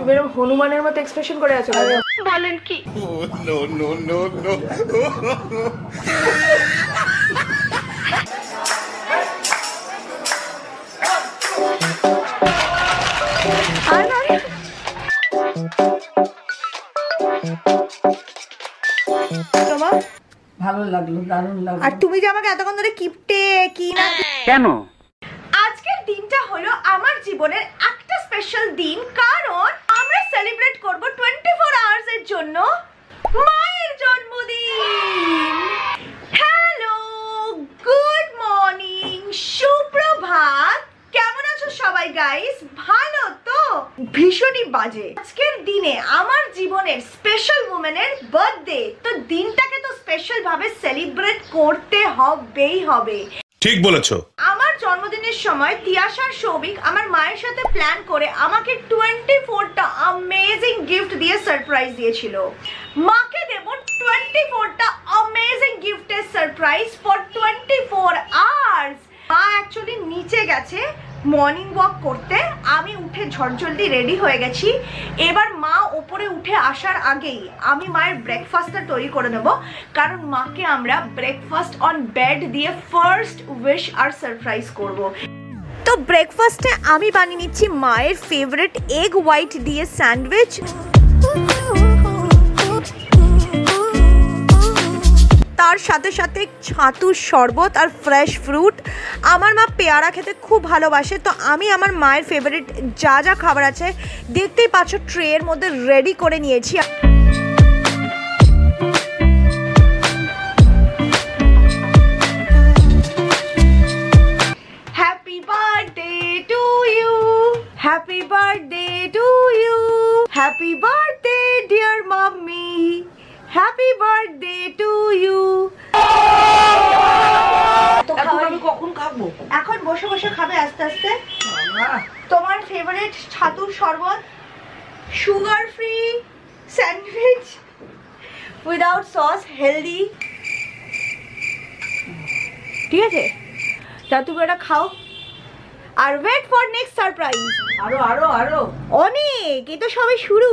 তুমি এরকম হনুমানের মতো এক্সপ্রেশন করে আছো বলেন কি? No no no no. ভালো লাগলো, দারুণ লাগলো। আর তুমি যে আমাকে এতক্ষণ ধরে কিপটে কি না কেন? আজকের দিনটা হলো আমার জীবনের একটা স্পেশাল দিন, কারণ আমরা সেলিব্রেট করব 24 আওয়ার্স এর জন্য মায়ের জন্মদিন। হ্যালো, গুড মর্নিং, সুপ্রভাত। কেমন আছো সবাই গাইস? ভালো তো? ভীষণই বাজে। আজকের দিনে আমার জীবনের স্পেশাল ওম্যানের বার্থডে, তো দিনটাকে তো স্পেশাল ভাবে সেলিব্রেট করতে হবেই হবে। ঠিক বলেছো। আমার জন্মদিনের সময় তিয়াশার সৌভিক আমার মায়ের সাথে প্ল্যান করে আমাকে 24টা অ্যামেজিং গিফট দিয়ে সারপ্রাইজ দিয়েছিল। মাকে দেব 24টা অ্যামেজিং গিফটের সারপ্রাইজ ফর 24 আওয়ার্স। মা অ্যাকচুয়ালি নিচে গেছে মর্নিং ওয়াক করতে, আমি উঠে ঝটজলদি রেডি হয়ে গেছি। এবার মা ওপরে উঠে আসার আগেই আমি মায়ের ব্রেকফাস্টটা তৈরি করে নেব, কারণ মাকে আমরা ব্রেকফাস্ট অন বেড দিয়ে ফার্স্ট উইশ আর সারপ্রাইজ করব। তো ব্রেকফাস্টে আমি বানিয়ে নিচ্ছি মায়ের ফেভারিট এগ হোয়াইট দিয়ে স্যান্ডউইচ, তার সাথে সাথে ছাতুর শরবত আর ফ্রেশ ফ্রুট। আমার মা পেয়ারা খেতে খুব ভালোবাসে, তো আমি আমার মায়ের ফেভারিট যা যা খাবার আছে দেখতেই পাচ্ছ ট্রের মধ্যে রেডি করে নিয়েছি। Happy birthday to you, happy birthday to you, happy birthday dear mummy, happy birthday to you. কখন খাবো? এখন বসে বসে খাবে আস্তে আস্তে। তোমার ফেভারিট ছাতুর শরবত, sugar free sandwich without sauce, healthy. ঠিক আছে, তা তুমি এটা খাও আর ওয়েট ফর নেক্সট সারপ্রাইজ। আরো আরো আরো অনেক, এই তো সবে শুরু।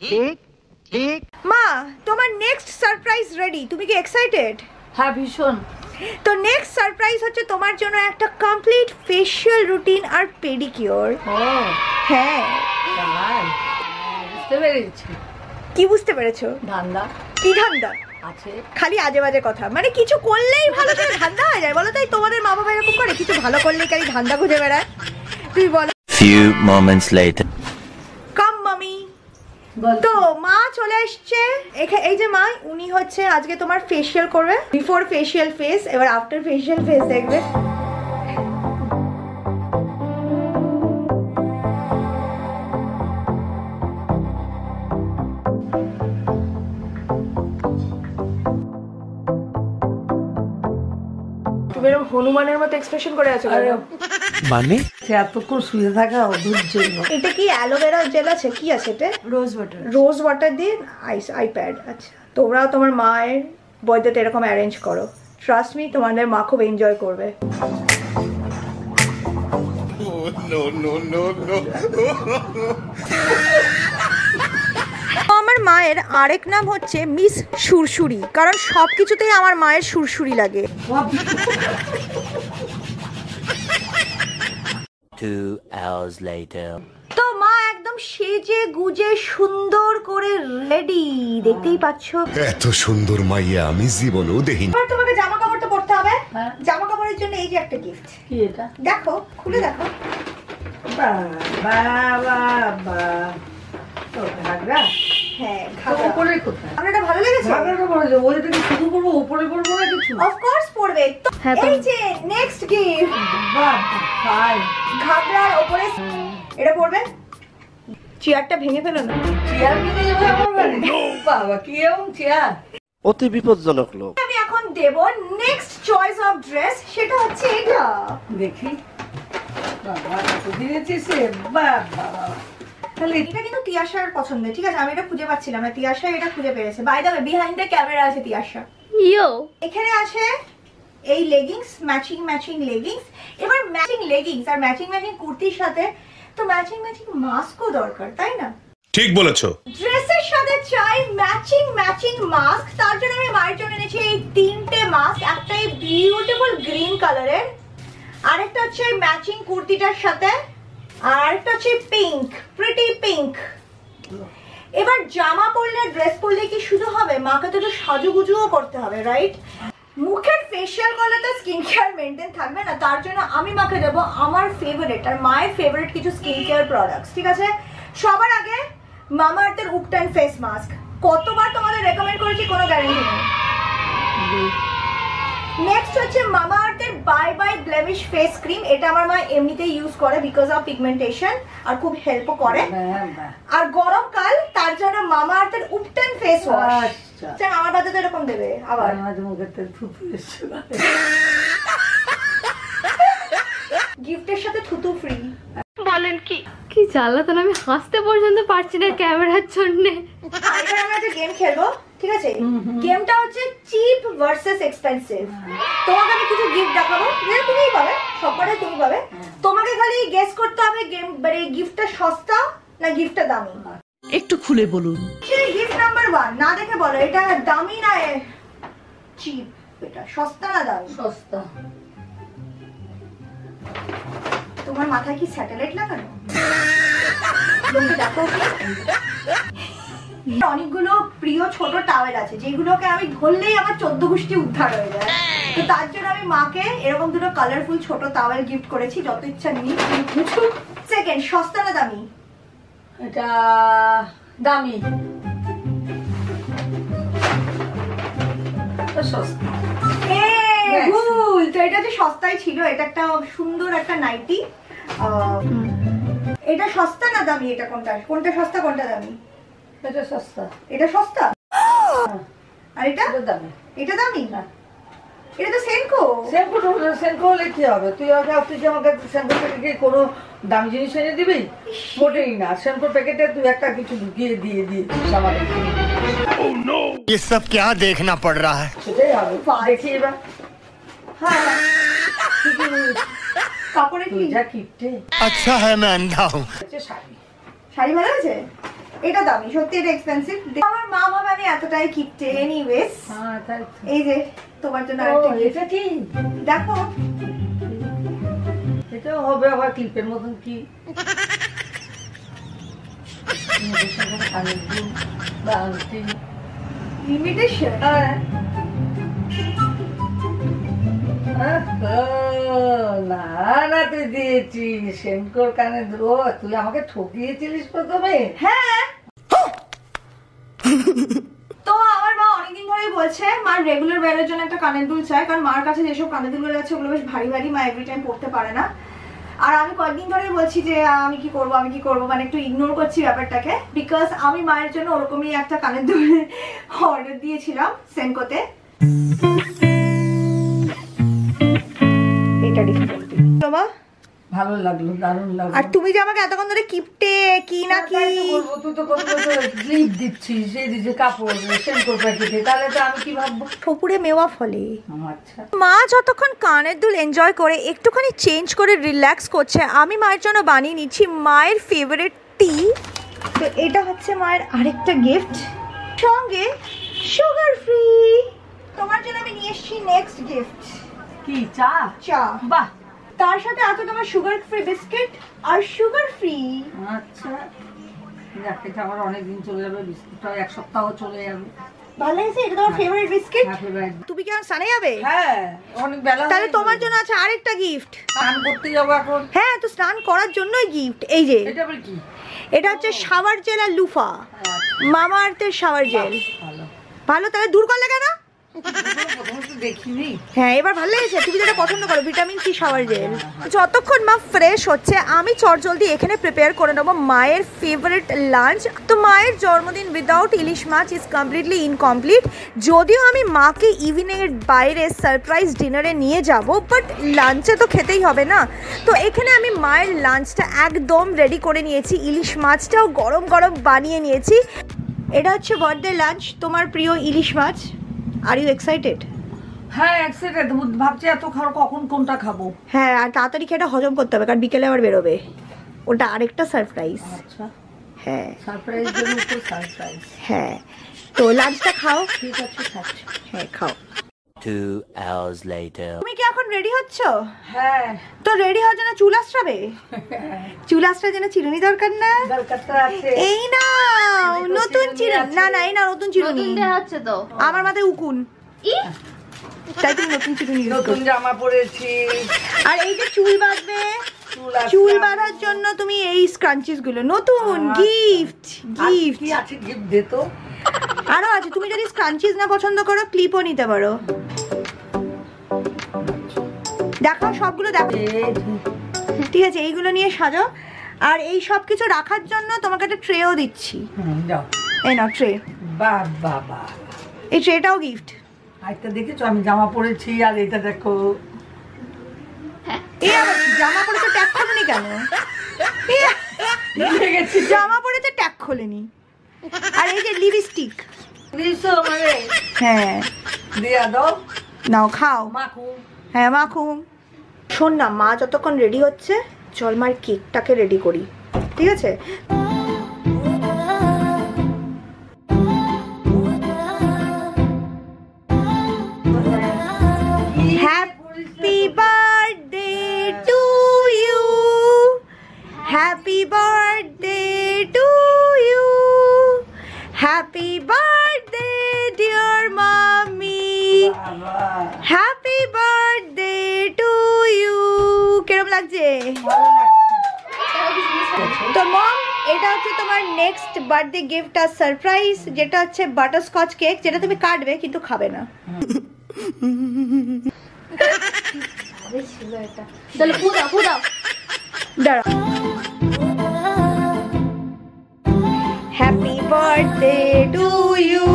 ঠিক ঠিক। মা, তোমার নেক্সট সারপ্রাইজ রেডি, তুমি কি এক্সাইটেড? হ্যাঁ, ভীষণ। তো নেক্সট সারপ্রাইজ হচ্ছে তোমার জন্য একটা কমপ্লিট ফেশিয়াল রুটিন আর পেডিকিউর। হ্যাঁ, বুঝতে পেরেছি। কি বুঝতে পেরেছো? ধান্দা। কি ধান্দা আছে? খালি আজে বাজে কথা, মানে কিছু করলেই ভালো করে ধান্দা হয়ে যায় বলো? তাই তোমাদের মা বাবা এরকম করে, কিছু ভালো করলেই খালি ধান্দা খুঁজে বেড়ায়। তুই বলো। Few moments later. কাম মামি। তো মা চলে আসছে। এই যে মা, উনি হচ্ছে আজকে তোমার ফেশিয়াল করবে। বিফোর ফেশিয়াল ফেস, এবার আফটার ফেশিয়াল ফেস দেখবে। তুমি এরকম হনুমানের মতো এক্সপ্রেশন করে আছো মানে? এতক্ষণ শুয়ে থাকা অধৈর্য। এটা কি অ্যালোভেরা জেল আছে? কি আছে এটা? Rose water. রোজ ওয়াটার দিয়ে আইপ্যাড। আচ্ছা, তোমরাও তোমার মায়ের বার্থডেতে এরকম অ্যারেঞ্জ করো। ট্রাস্ট মি, তোমাদের মা খুব এনজয় করবে। আমার মায়ের আরেক নাম হচ্ছে মিস সুরসুরি, কারণ সবকিছুতেই আমার মায়ের সুরসুরি লাগে। 2 hours later. তো মা একদম সেজে গুজে সুন্দর করে রেডি, দেখতেই পাচ্ছ। এত সুন্দর মাইয়া আমি জীবনেও দেখিনি। এবার তোমাকে জামা কাপড় তো পরতে হবে। জামা কাপড়ের জন্য এই যে একটা গিফট। কি এটা? দেখো, খুলে দেখো। হ্যাঁ, উপরে কোথায়? আমার এটা ভালো লেগেছে। ঘাগরাটা পরে যাবো, ওই থেকে শুরু করবো, উপরে পরবো না কিছু? অফ কোর্স পরবে। তো এই যে নেক্সট গিফট, ঘাগরার উপরে এটা পরবে। চেয়ারটা ভেঙে ফেলো না। চেয়ার কিনে যাবে আমার বাড়ি? বাবা, কি এমন চেয়ার! অতি বিপজ্জনক লোক। আমি এখন দেব নেক্সট চয়েস অফ ড্রেস, সেটা হচ্ছে এটা। দেখি। বাবা, কত দিয়েছে সে! বাবা, এটা কিন্তু তিয়াশার পছন্দের। ঠিক আছে, আমি এটা খুঁজে পাচ্ছিলাম না, তিয়াশা এটা খুঁজে পেয়েছে। By the way, behind the camera আছে তিয়াশা। এখানে আছে এই লেগিংস, ম্যাচিং লেগিংস। এবার ম্যাচিং লেগিংস আর ম্যাচিং কুর্তির সাথে তো ম্যাচিং মাস্কও দরকার, তাই না? ঠিক বলেছো। ড্রেসের সাথে চাই ম্যাচিং মাস্ক, তার জন্য আমি মায়ের জন্য এনেছি এই তিনটে মাস্ক। একটা এই বিউটিফুল গ্রিন কালারের, আরেকটা হচ্ছে ম্যাচিং কুর্তিটার সাথে, আর আরেকটা হচ্ছে পিঙ্ক, প্রিটি পিঙ্ক। এবার জামা পরলে ড্রেস পরলে কি শুধু হবে, মাকে তো একটু সাজুগুজুও করতে হবে, রাইট? মুখের ফেশিয়াল করলে তো স্কিন কেয়ার মেনটেন থাকবে না, তার জন্য আমি মাকে দেবো আমার ফেভারিট আর মায়ের ফেভারিট কিছু স্কিন কেয়ার প্রোডাক্টস, ঠিক আছে? সবার আগে মামা আর্থের উপটান ফেস মাস্ক। কতবার তোমাদের রেকমেন্ড করেছি, কোনো গ্যারান্টি নেই। নেক্সট হচ্ছে মামা আর্থের bye bye blemish face cream. এটা আমার মা এমনিতেই ইউজ করে বিকজ অফ পিগমেন্টেশন, আর খুব হেল্পও করে। আর গরমকাল, তার জন্য মামা আর্থের উপটান ফেস ওয়াশ। আচ্ছা, আমার বাদে তো এরকম দেবে আবার। গিফটের সাথে থুতু ফ্রি। বলেন কি কি জ্বালাতন, আমি হাসতে পর্যন্ত পারছি না ক্যামেরার জন্য। এবার আমরা একটা গেম খেলবো, ঠিক আছে? গেমটা হচ্ছে চিপ ভার্সেস এক্সপেন্সিভ। তোমাকে আমি কিছু গিফট দেখাবো, যেটা তুমিই পাবে, সবকটাই তুমি পাবে। তোমাকে খালি গেস করতে হবে গেম মানে গিফটটা সস্তা না গিফটটা দামি। একটু খুলে বলুন। গিফট নাম্বার 1, না দেখে বলো এটা দামি না চিপ, এটা সস্তা না দামি? সস্তা। তোমার মাথায় কি স্যাটেলাইট লাগানো? দেখো, অনেকগুলো প্রিয় ছোট টাওয়েল আছে যেগুলোকে আমি ধরলেই আমার 14 গোষ্ঠী উদ্ধার হয়ে যায়। তো তার জন্য আমি মাকে এরকম দুটো কালারফুল ছোট টাওয়েল গিফট করেছি, যত ইচ্ছা নিই। সেকেন্ড, সস্তা না দামি? এটা দামি। সস্তা। ভুল, তো এটা যে সস্তাই ছিল। এটা একটা সুন্দর একটা নাইটি। এটা সস্তা না দামি? এটা কোনটা কোনটা সস্তা কোনটা দামি? এটা সস্তা। এটা সস্তা। আর এটা দামি। এটা দামি না, এটা তো সেনকো। সেনকো হলে কি হবে? তুই আমার কাছে সেনকো প্যাকেটে কোনো দামি জিনিস এনে দিবি? মোটেই না। সেনকো প্যাকেটে তুই একটা কিছু ঢুকিয়ে দিয়ে দিয়েছিস আমাকে। Oh no! ये सब क्या देखना पड़ रहा है? সেটাই হবে, দেখি এবার। হ্যাঁ, কাপড়ে কি যা কিপটে। अच्छा है मैं अंधा हूँ। শাড়ি। শাড়ি ভালো আছে? এটা দামি, সত্যি এটা এক্সপেন্সিভ। আমার মা ভাবে আমি এতটাই কিপটে। এনিওয়েজ, হ্যাঁ তাই। এই যে তোমার জন্য আরেকটা গিফট। এটা কি দেখো, এটাও হবে আবার ক্লিপের মতন কি? লিমিটেশন। না না, তুই দিয়েছিস সেনকোর কানে। ও, তুই আমাকে ঠকিয়েছিলিস প্রথমে। হ্যাঁ, তো আমার মা অনেকদিন ধরেই বলছে মার রেগুলার ওয়্যারের জন্য একটা কানের দুল চাই, কারণ মার কাছে যেসব কানের দুলগুলো আছে ওগুলো বেশ ভারী ভারী, মা এভরি টাইম পড়তে পারে না। আর আমি কয়েকদিন ধরেই বলছি যে আমি কি করবো, মানে একটু ইগনোর করছি ব্যাপারটাকে, বিকজ আমি মায়ের জন্য ওরকমই একটা কানের দুল অর্ডার দিয়েছিলাম সেনকোতে। এটা ডিফিকাল্টি বাবা, ভালো লাগলো, দারুণ লাগলো। আর তুমি যে আমাকে এতক্ষণ ধরে কিপটে কি না কি তুই তো ক্লিপ দিচ্ছিস, এই যে কাপড় সেনকোর প্যাকেটে, তাহলে তো আমি কি ভাববো? ঠোপুরে মেওয়া ফলে। আচ্ছা, মা যতক্ষণ কানের দুল এনজয় করে একটুখানি চেঞ্জ করে রিল্যাক্স করছে, আমি মায়ের জন্য বানিয়ে নিচ্ছি মায়ের ফেভারিট টি। তো এটা হচ্ছে মায়ের আরেকটা গিফট, সঙ্গে সুগার ফ্রি। তোমার জন্য আমি নিয়ে এসেছি নেক্সট গিফট। কি চা? চা, বাহ। তার সাথে আছে তোমার সুগার ফ্রি বিস্কিট আর সুগার ফ্রি। আচ্ছা, এটা আমার অনেকদিন চলে যাবে, বিস্কুটটা 1 সপ্তাহ চলে যাবে। ভালো লাগছে? এটা তোমার ফেভারিট বিস্কিট। তুমি কি স্নানে যাবে? হ্যাঁ, অনেক বেলা। তাহলে তোমার জন্য আছে আরেকটা গিফট। স্নান করতে যাবো এখন। হ্যাঁ, তো স্নান করার জন্যই গিফট। এই যে এটা আবার কি? এটা হচ্ছে শাওয়ার জেল আর লুফা, মামা আর্থের শাওয়ার জেল। ভালো ভালো, তাহলে দূর করলে কেন? দেখিনি। হ্যাঁ, এবার ভালো লেগেছে? তুমি যেটা পছন্দ করো, ভিটামিন সি শাওয়ার জেল। যতক্ষণ মা ফ্রেশ হচ্ছে আমি চটজলদি এখানে প্রিপেয়ার করে নেবো মায়ের ফেভারিট লাঞ্চ। তো মায়ের জন্মদিন without ilish maach is completely incomplete. যদিও আমি মাকে ইভিনিংয়ের বাইরে সারপ্রাইজ ডিনারে নিয়ে যাব, বাট লাঞ্চে তো খেতেই হবে না। তো এখানে আমি মায়ের লাঞ্চটা একদম রেডি করে নিয়েছি, ইলিশ মাছটাও গরম গরম বানিয়ে নিয়েছি। এটা হচ্ছে বার্থডে লাঞ্চ, তোমার প্রিয় ইলিশ মাছ। Are you excited? হ্যাঁ, এক্সাইটেড। ভাবছি এত খাওয়ার কখন কোনটা খাবো। হ্যাঁ, আর তাড়াতাড়ি খেয়ে হজম করতে হবে, কারণ বিকেলে আবার বেরোবে। ওটা আরেকটা সারপ্রাইজ। আচ্ছা, হ্যাঁ সারপ্রাইজ জন্য তো সারপ্রাইজ। হ্যাঁ তো লাঞ্চটা খাও। ঠিক আছে খাচ্ছি। হ্যাঁ খাও। 2 hours later. তুমি কি এখন রেডি হচ্ছ? হ্যাঁ তো রেডি হওয়ার জন্য চুল আঁচড়াবে? চুল আঁচড়ার জন্য চিরুনি দরকার না? দরকারটা আছে। এই নাও নতুন চিরুনি। না না এই না নতুন চিরুনি। নতুন দেয়া হচ্ছে তো। আমার মাথায় উকুন। তাই তুমি নতুন চিরুনি ইউজ নতুন করো। জামা পরেছি। আর এই যে চুল বাঁধবে, চুল বাঁধার জন্য তুমি এই স্ক্রাঞ্চিস গুলো নতুন গিফট। গিফট কি আছে গিফট দে তো। আরো আছে, তুমি যদি স্ক্রাঞ্চিস না পছন্দ করো ক্লিপও নিতে পারো। দেখাও সবগুলো দেখো। ঠিক আছে এইগুলো নিয়ে সাজো। আর এই সব কিছু রাখার জন্য তোমাকে একটা ট্রেও দিচ্ছি। যাও এই নাও ট্রে। বাহ বাহ বাহ। এই ট্রেটাও গিফট। আরেকটা দেখেছো আমি জামা পরেছি আর এটা দেখো। এই আবার কি, জামা পরেছে ট্যাগ খোলেনি কেন? ভুলে গেছি। জামা পরেছে ট্যাগ খোলেনি। আর এই যে লিপস্টিক। দিছো মানে হ্যাঁ দিয়া দাও। নাও খাও। মাখু। হ্যাঁ মাখুম। শোন না, মা যতক্ষণ রেডি হচ্ছে চল মার কেকটাকে রেডি করি, ঠিক আছে? Happy birthday to you, happy birthday to you, happy birthday dear mummy, happy birthday to you. কেরম লাগছে? তো মম এটা হচ্ছে তোমার নেক্সট বার্থডে গিফট আর সারপ্রাইজ, যেটা হচ্ছে বাটারস্কচ কেক, যেটা তুমি কাটবে কিন্তু খাবে না। তাহলে পুরা পুরা দাঁড়া। Happy birthday to you,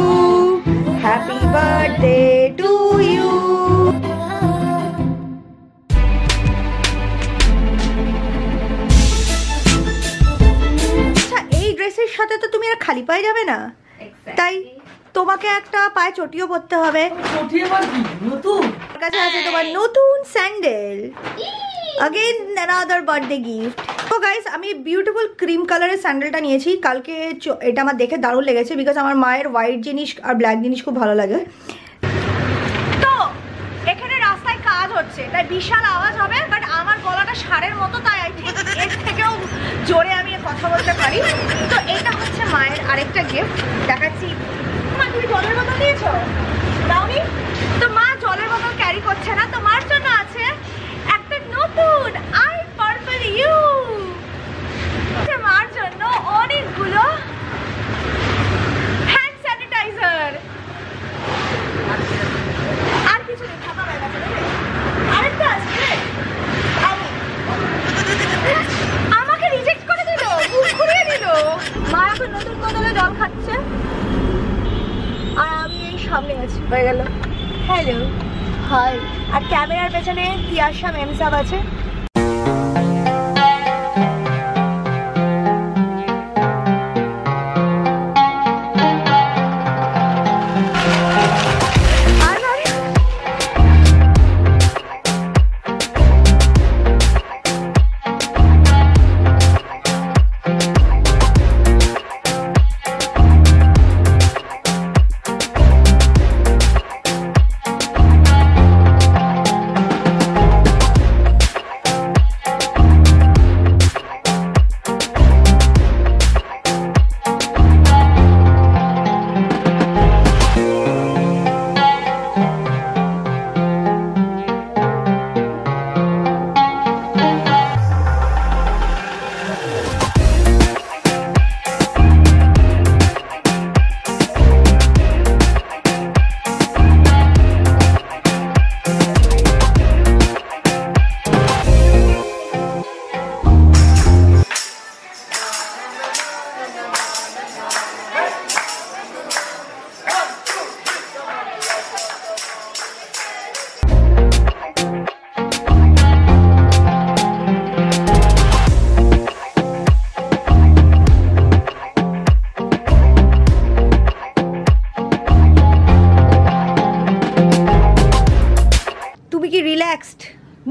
happy birthday to you. আচ্ছা এই ড্রেসের সাথে তো তুমি আর খালি পায়ে যাবে না, তাই তোমাকে একটা পায়ে চটিও পরতে হবে। চটি আবার কি নতুন? আমার কাছে আছে তোমার নতুন sandal. Again another birthday gift. তো গাইস আমি বিউটিফুল ক্রিম কালারের স্যান্ডেলটা নিয়েছি কালকে। এটা আমার দেখে দারুণ লেগেছে, বিকজ আমার মায়ের হোয়াইট জিনিস আর ব্ল্যাক জিনিস খুব ভালো লাগে। তো এখানে রাস্তায় কাজ হচ্ছে তাই বিশাল আওয়াজ হবে, বাট আমার গলাটা ষাঁড়ের মতো, তাই আই থিঙ্ক এর থেকেও জোরে আমি কথা বলতে পারি। তো এটা হচ্ছে মায়ের আরেকটা গিফট, দেখাচ্ছি। মা তুমি জলের বোতল দিয়েছো? দাওনি তো? মা জলের বোতল ক্যারি করছে না, তো মার জন্য আছে একটা নতুন আই পার্পল ইউ। মার জন্য অনেকগুলো হ্যান্ড স্যানিটাইজার। আর কিছু নেই, খাতা হয়ে গেছে। আরেকটা আছে। আমাকে রিজেক্ট করে দিল, মুখ ঘুরিয়ে দিল। মা এখন নতুন বোতলে জল খাচ্ছে আর আমি এই সামনে আছি। হয়ে গেল। Hello hi. আর ক্যামেরার পেছনে তিয়াশা মেম সাহেব আছে।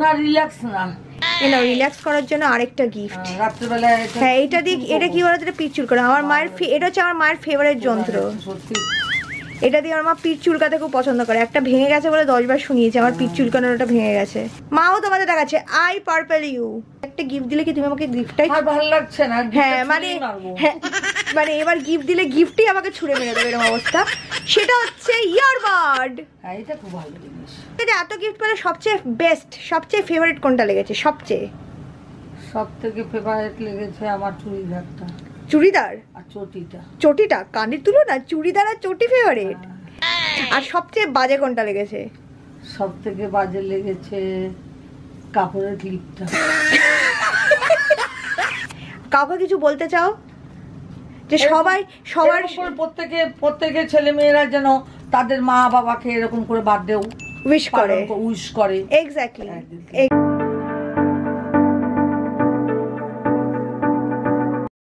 না রিল্যাক্স না, না রিল্যাক্স করার জন্য আরেকটা গিফট। রাত্রিবেলা হ্যাঁ এটা দিয়ে, এটা কি বলতো, এটা পিঠ চুলকানো। আমার মায়ের এটা হচ্ছে আমার মায়ের ফেভারিট যন্ত্র। সত্যি এটা দিয়ে আমার মা পিঠ চুলকাতে খুব পছন্দ করে। একটা ভেঙে গেছে বলে 10 বার শুনিয়েছে আমার পিঠ চুলকানোর, ওটা ভেঙে গেছে। মাও তোমাদের দেখাচ্ছে আই পার্পল ইউ। একটা গিফট দিলে কি তুমি আমাকে গিফটটাই আর ভালো লাগছে না? হ্যাঁ মানে হ্যাঁ মানে এবার গিফট দিলে গিফটই আমাকে ছুঁড়ে মেরে দেবে এরকম অবস্থা। সেটা হচ্ছে ইয়ারবাড। হ্যাঁ এটা খুব ভালো জিনিস। এটা এত গিফট পেলে সবচেয়ে বেস্ট, সবচেয়ে ফেভারিট কোনটা লেগেছে? সবচেয়ে সব থেকে ফেভারিট লেগেছে আমার চুড়িদারটা। চুড়িদার আর চটিটা। চটিটা কানের তুলো না, চুড়িদার আর চটি ফেভারিট। আর সবচেয়ে বাজে কোনটা লেগেছে? সব থেকে বাজে লেগেছে কাপড়ের ক্লিপটা। কাউকে কিছু বলতে চাও যে সবার প্রত্যেকে ছেলে মেয়েরা যেন তাদের মা বাবাকে এরকম করে বার্থডে উইশ করে? উইশ করে। এক্স্যাক্টলি।